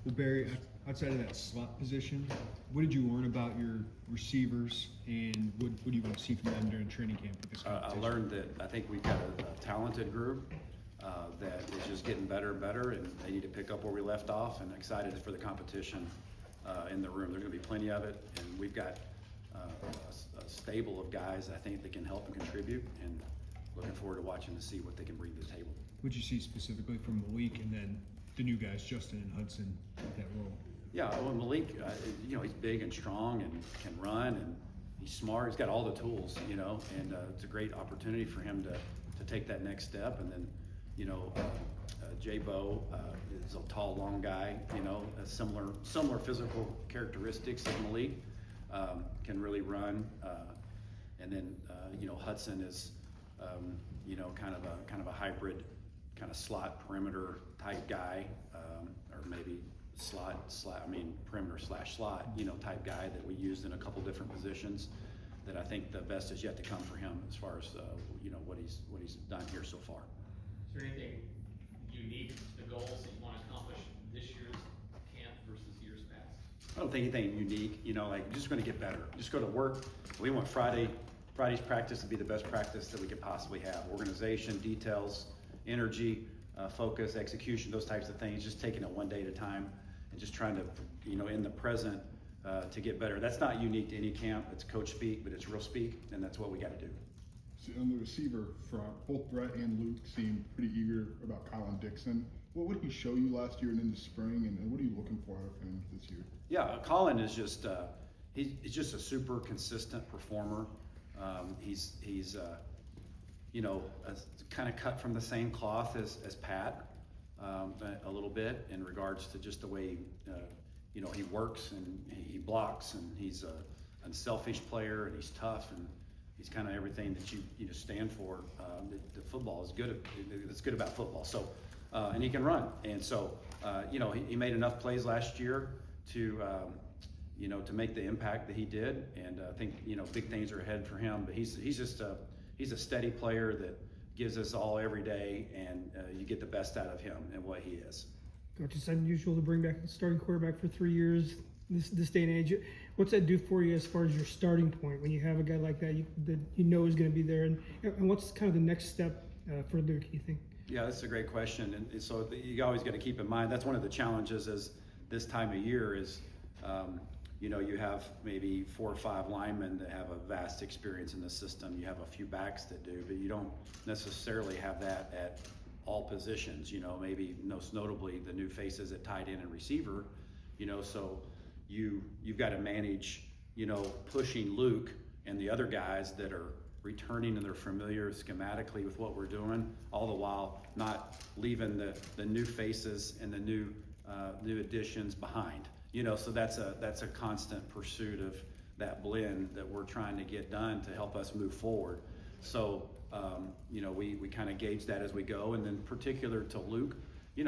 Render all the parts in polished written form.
Well, Barry, outside of that slot position, what did you learn about your receivers, and what do you want to see from them during training camp with this I competition? learned that I think we've got a talented group that is just getting better and better, and they need to pick up where we left off, and excited for the competition in the room. There's going to be plenty of it, and we've got a stable of guys I think that can help and contribute, and looking forward to watching to see what they can bring to the table. What did you see specifically from Malik and then the new guys, Justin and Hudson, with that role? Yeah, well, Malik, he's big and strong and can run, and he's smart. He's got all the tools, and it's a great opportunity for him to take that next step. And then, J-Bo is a tall, long guy, a similar physical characteristics of Malik, can really run. And then, Hudson is, kind of a hybrid, kind of slot perimeter type guy, or maybe perimeter / slot, type guy that we used in a couple different positions. That I think the best is yet to come for him as far as what he's done here so far. Is there anything unique, the goals that you want to accomplish this year's camp versus years past? I don't think anything unique, just going to get better. Just go to work. We want Friday's practice to be the best practice that we could possibly have. Organization, details, energy, focus, execution, those types of things. Just taking it one day at a time and just trying to, in the present, to get better. That's not unique to any camp. It's coach speak, but it's real speak, and that's what we got to do. So on the receiver front, both Brett and Luke seemed pretty eager about Colin Dixon. What did he show you last year and in the spring, and what are you looking for out of him this year? Yeah, Colin is just he's just a super consistent performer. He's kind of cut from the same cloth as Pat a little bit in regards to just the way he works and he blocks, and he's a unselfish player, and he's tough, and he's kind of everything that you stand for. The football is good. It's good about football. So, and he can run, and so he made enough plays last year to make the impact that he did, and I think big things are ahead for him. But he's just he's a steady player that gives us all every day, and you get the best out of him and what he is. Coach, it's unusual to bring back a starting quarterback for 3 years this day and age. What's that do for you as far as your starting point when you have a guy like that that you know is going to be there, and what's kind of the next step for Luke, you think? Yeah, that's a great question, and so you always got to keep in mind that's one of the challenges is this time of year is you have maybe 4 or 5 linemen that have a vast experience in the system. You have a few backs that do, but you don't necessarily have that at all positions. Maybe most notably the new faces at tight end and receiver. So you've got to manage pushing Luke and the other guys that are returning and they're familiar schematically with what we're doing, all the while not leaving the new faces and the new additions behind. So that's a constant pursuit of that blend that we're trying to get done to help us move forward. So we kind of gauge that as we go, and then particular to Luke, he's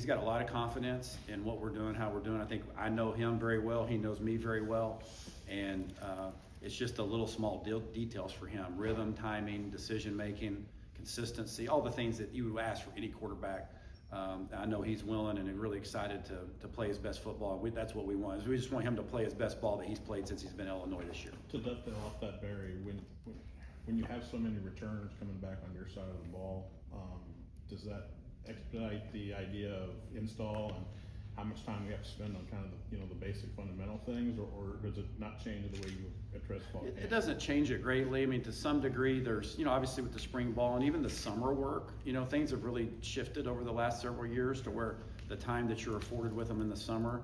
got a lot of confidence in what we're doing, how we're doing. I think I know him very well. He knows me very well, and it's just a little small details for him: rhythm, timing, decision making, consistency, all the things that you would ask for any quarterback. I know he's willing and really excited to play his best football. That's what we want. We just want him to play his best ball that he's played since he's been at Illinois this year. To dovetail off that, Barry, when you have so many returners coming back on your side of the ball, does that expedite the idea of install and how much time we have to spend on kind of the basic fundamental things, or does it not change the way you address ball? It doesn't change it greatly. I mean, to some degree, there's obviously with the spring ball and even the summer work, things have really shifted over the last several years to where the time that you're afforded with them in the summer,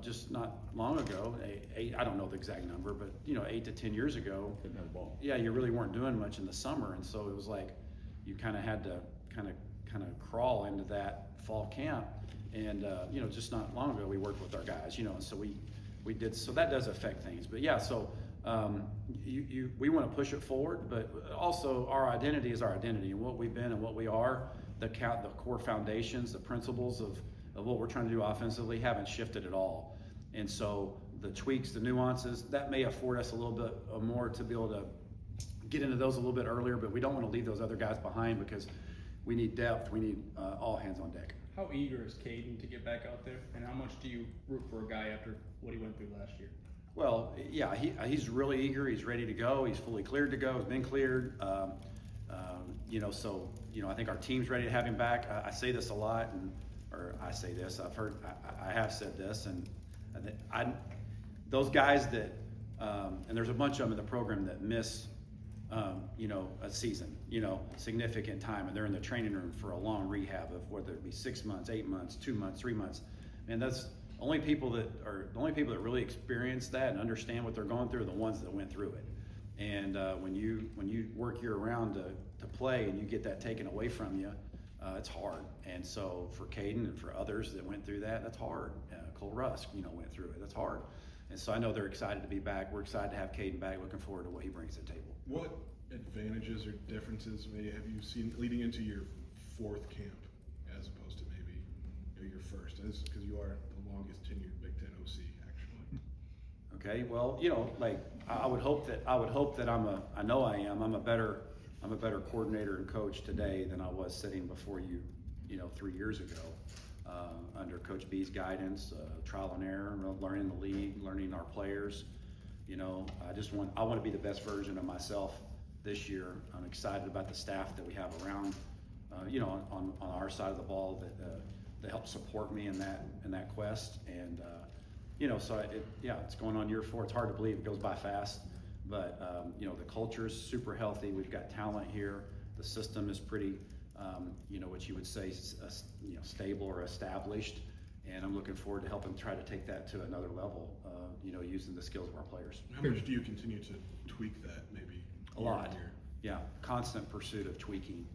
just not long ago, I don't know the exact number, but 8 to 10 years ago, Couldn't have the ball. Yeah, you really weren't doing much in the summer, and so it was like you kind of had to kind of crawl into that fall camp. And just not long ago we worked with our guys, and so we did. So that does affect things. But yeah, so we want to push it forward, but also our identity is our identity, and what we've been and what we are. The core foundations, the principles of what we're trying to do offensively haven't shifted at all. And so the tweaks, the nuances, that may afford us a little bit more to be able to get into those a little bit earlier. But we don't want to leave those other guys behind because we need depth. We need all hands on deck. How eager is Caden to get back out there, and how much do you root for a guy after what he went through last year? Well, yeah, he's really eager. He's ready to go. He's fully cleared to go. He's been cleared. So I think our team's ready to have him back. I say this a lot, or I say this. I have said this, and those guys that, and there's a bunch of them in the program that miss, a season, significant time, and they're in the training room for a long rehab of whether it be 6 months, 8 months, 2 months, 3 months, and that's the only people that really experience that and understand what they're going through are the ones that went through it. And when you work year round to play and you get that taken away from you, it's hard. And so for Caden and for others that went through that, that's hard. Cole Rusk, went through it. That's hard. And so I know they're excited to be back. We're excited to have Caden back. Looking forward to what he brings to the table. What advantages or differences have you seen leading into your fourth camp as opposed to maybe your first? Because you are the longest tenured Big Ten OC, actually. Okay, well, I would hope that I'm a better coordinator and coach today than I was sitting before you, 3 years ago, under Coach B's guidance, trial and error, learning the league, learning our players. I want to be the best version of myself this year. I'm excited about the staff that we have around, on our side of the ball that help support me in that quest. And it's going on year 4. It's hard to believe it goes by fast, but the culture is super healthy. We've got talent here. The system is pretty, what you would say, stable or established. And I'm looking forward to helping try to take that to another level, using the skills of our players. How much do you continue to tweak that, maybe? A lot. Year? Yeah, constant pursuit of tweaking,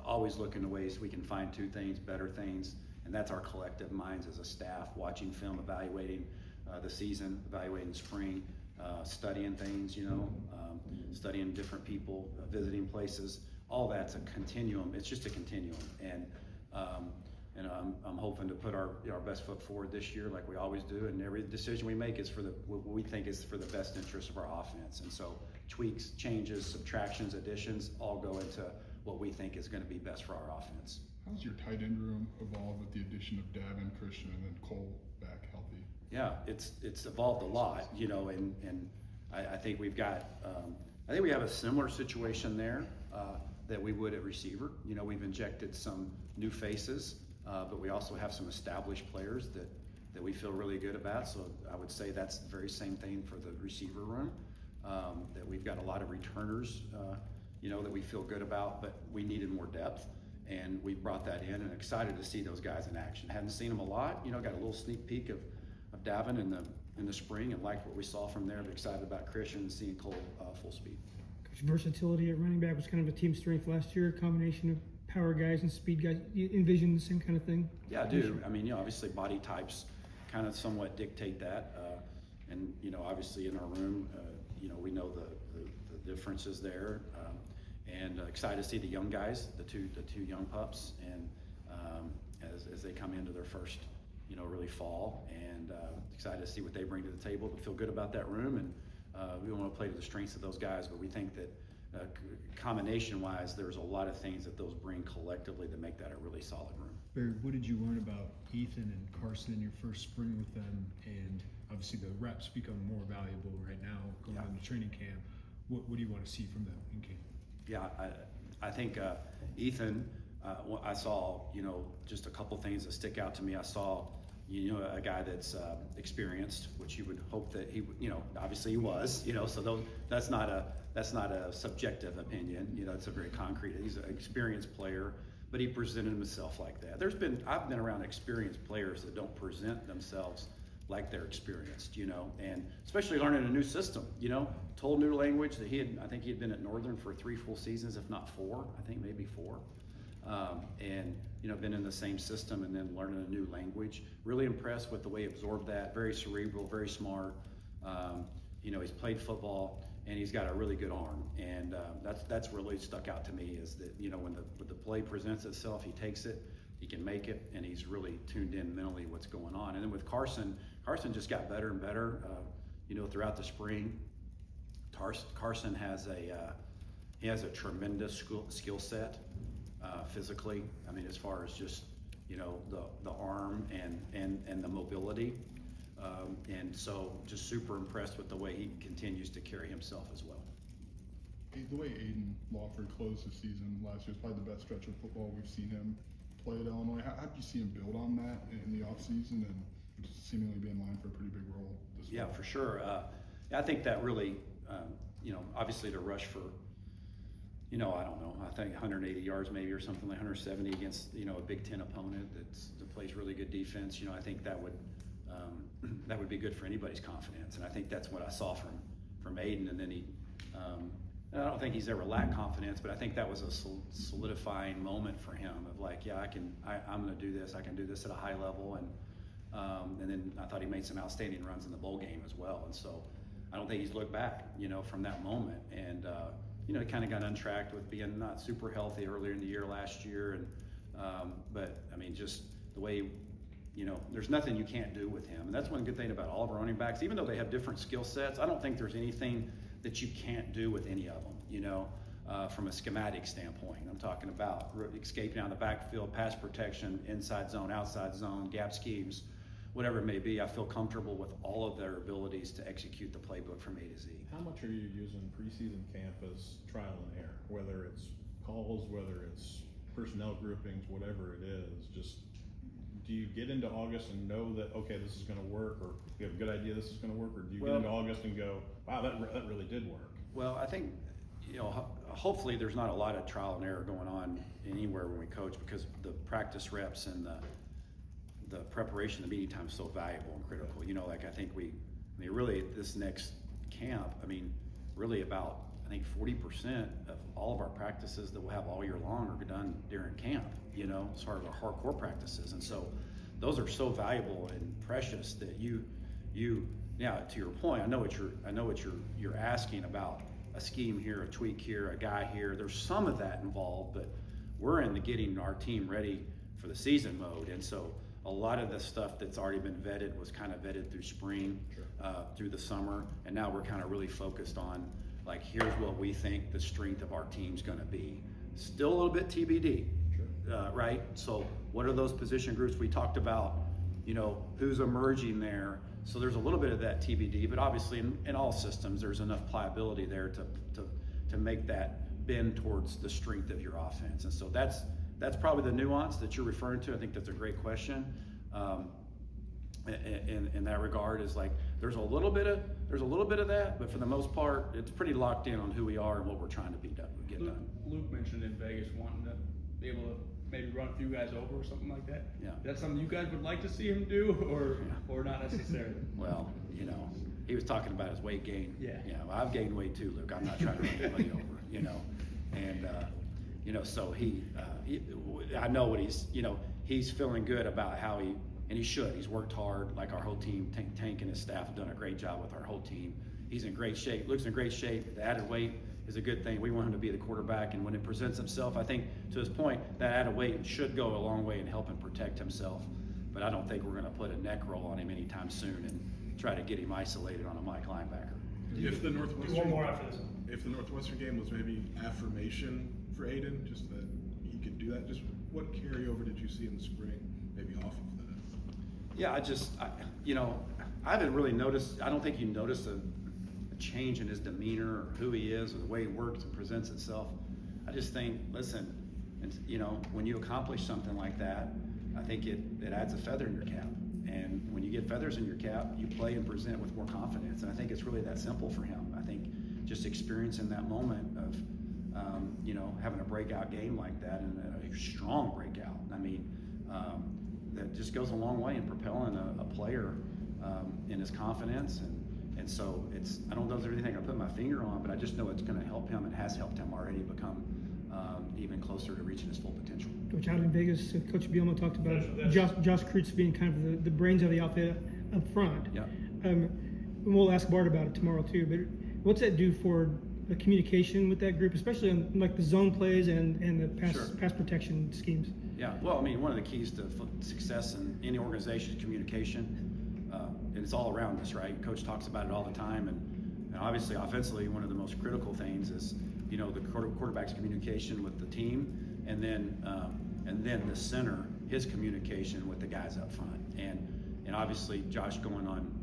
always looking to ways we can fine tune things, better things. And that's our collective minds as a staff, watching film, evaluating the season, evaluating spring, studying things, studying different people, visiting places. All that's a continuum. It's just a continuum. And I'm hoping to put our best foot forward this year, like we always do. And every decision we make is for what we think is for the best interest of our offense. And so tweaks, changes, subtractions, additions all go into what we think is going to be best for our offense. How's your tight end room evolved with the addition of Davin, Christian, and then Cole back healthy? Yeah, it's evolved a lot, and I think we've got, I think we have a similar situation there that we would at receiver. We've injected some new faces, but we also have some established players that we feel really good about. So I would say that's the very same thing for the receiver room, that we've got a lot of returners, that we feel good about, but we needed more depth. And we brought that in, and excited to see those guys in action. Hadn't seen them a lot, got a little sneak peek of Davin in the spring, and liked what we saw from there. But excited about Christian and seeing Cole full speed. Coach, versatility at running back was kind of a team strength last year, a combination of power guys and speed guys. You envision the same kind of thing? Yeah, I do. I mean, obviously body types kind of somewhat dictate that, and obviously in our room, we know the differences there. And excited to see the young guys, the two young pups, and as they come into their first, really fall, and excited to see what they bring to the table. But feel good about that room, and we want to play to the strengths of those guys. But we think that combination-wise, there's a lot of things that those bring collectively to make that a really solid room. Barry, what did you learn about Ethan and Carson in your first spring with them? And obviously the reps become more valuable right now going into training camp. What do you want to see from them in camp? Yeah, I think Ethan, I saw, just a couple things that stick out to me. I saw, a guy that's experienced, which you would hope that he, obviously he was, so that's not a subjective opinion. It's a very concrete. He's an experienced player, but he presented himself like that. I've been around experienced players that don't present themselves like they're experienced, and especially learning a new system, total new language that I think he had been at Northern for 3 full seasons, if not 4, I think maybe 4. And, been in the same system and then learning a new language. Really impressed with the way he absorbed that. Very cerebral, very smart. He's played football and he's got a really good arm. And that's really stuck out to me, is that, when the play presents itself, he takes it, he can make it, and he's really tuned in mentally what's going on. And then with Carson just got better and better, throughout the spring. Carson has a tremendous skill set. physically. I mean, as far as just, you know, the arm and the mobility. And so just super impressed with the way he continues to carry himself as well. The way Aiden Lawford closed the season last year is probably the best stretch of football we've seen him play at Illinois. How do you see him build on that in the offseason and seemingly be in line for a pretty big role this Yeah, fall? for sure. I think that really, you know, obviously to rush for, you know, I don't know, I think 180 yards maybe or something like 170 against, you know, a Big Ten opponent that plays really good defense. You know, I think that would be good for anybody's confidence. And I think that's what I saw from Aiden. And then and I don't think he's ever lacked confidence, but I think that was a solidifying moment for him of like, yeah, I'm going to do this. I can do this at a high level. And then I thought he made some outstanding runs in the bowl game as well. And so I don't think he's looked back, you know, from that moment. And, you know, he kind of got untracked with being not super healthy earlier in the year last year. And, but I mean, just the way, you know, there's nothing you can't do with him. And that's one good thing about all of our running backs. Even though they have different skill sets, I don't think there's anything that you can't do with any of them, you know, from a schematic standpoint. I'm talking about escaping out of the backfield, pass protection, inside zone, outside zone, gap schemes, whatever it may be. I feel comfortable with all of their abilities to execute the playbook from A to Z. How much are you using preseason camp as trial and error? Whether it's calls, whether it's personnel groupings, whatever it is, just do you get into August and know that, okay, this is going to work, or you have a good idea this is going to work, or do you get into August and go, wow, that really did work? Well, I think, you know, hopefully there's not a lot of trial and error going on anywhere when we coach, because the practice reps and the preparation, the meeting time is so valuable and critical. You know, like I mean, really this next camp, I mean, really about, I think 40% of all of our practices that we'll have all year long are done during camp, you know, as far as our hardcore practices. And so those are so valuable and precious that now to your point, I know what you're asking about, a scheme here, a tweak here, a guy here. There's some of that involved, but we're in the getting our team ready for the season mode. And so a lot of the stuff that's already been vetted was kind of vetted through spring, through the summer. And now we're kind of really focused on, like, here's what we think the strength of our team's going to be. Still a little bit TBD, right? So what are those position groups we talked about? You know, who's emerging there? So there's a little bit of that TBD, but obviously in all systems, there's enough pliability there to make that bend towards the strength of your offense. And so that's probably the nuance that you're referring to. I think that's a great question. In that regard, is like there's a little bit of that, but for the most part, it's pretty locked in on who we are and what we're trying to get done. Luke mentioned in Vegas wanting to be able to maybe run a few guys over or something like that. Yeah. Is that something you guys would like to see him do, or not necessarily? Well, you know, he was talking about his weight gain. Yeah. Yeah, well, I've gained weight too, Luke. I'm not trying to run anybody over, you know. And, you know, so I know what he's feeling good about how and he should. He's worked hard, like our whole team. Tank and his staff have done a great job with our whole team. He's in great shape. Luke's in great shape. The added weight is a good thing. We want him to be the quarterback, and when it presents himself, I think to his point, that added weight should go a long way in helping protect himself. But I don't think we're going to put a neck roll on him anytime soon and try to get him isolated on a Mike linebacker. If the Northwestern, one more after this one. If the Northwestern game was maybe affirmation for Aiden, just that he could do that, just what carryover did you see in the spring, maybe off of that? Yeah, I haven't really noticed. I don't think you notice a change in his demeanor or who he is or the way he works and presents himself. I just think, listen, you know, when you accomplish something like that, I think it adds a feather in your cap. And when you get feathers in your cap, you play and present with more confidence. And I think it's really that simple for him. I think just experiencing that moment of, you know, having a breakout game like that and a strong breakout. I mean, that just goes a long way in propelling a player in his confidence. And so I don't know if there's anything I put my finger on, but I just know it's going to help him and has helped him already become even closer to reaching his full potential. Coach, out in Vegas, Coach Bielema talked about Josh Kreutz being kind of the brains of the outfit up front. Yeah. And we'll ask Bart about it tomorrow too, but what's that do for the communication with that group, especially on like the zone plays and the pass protection schemes? Yeah, well, I mean, one of the keys to success in any organization is communication, and it's all around us, right? Coach talks about it all the time, and obviously offensively, one of the most critical things is, you know, the quarterback's communication with the team and then the center, his communication with the guys up front, and obviously Josh going on,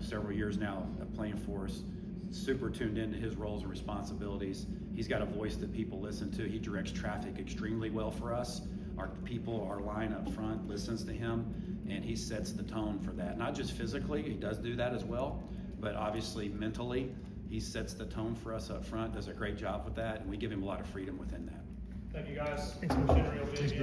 several years now of playing for us, super tuned into his roles and responsibilities. He's got a voice that people listen to. He directs traffic extremely well for us. Our line up front listens to him, and he sets the tone for that. Not just physically, he does do that as well, but obviously mentally, he sets the tone for us up front, does a great job with that, and we give him a lot of freedom within that. Thank you, guys. Thanks so much. Real big.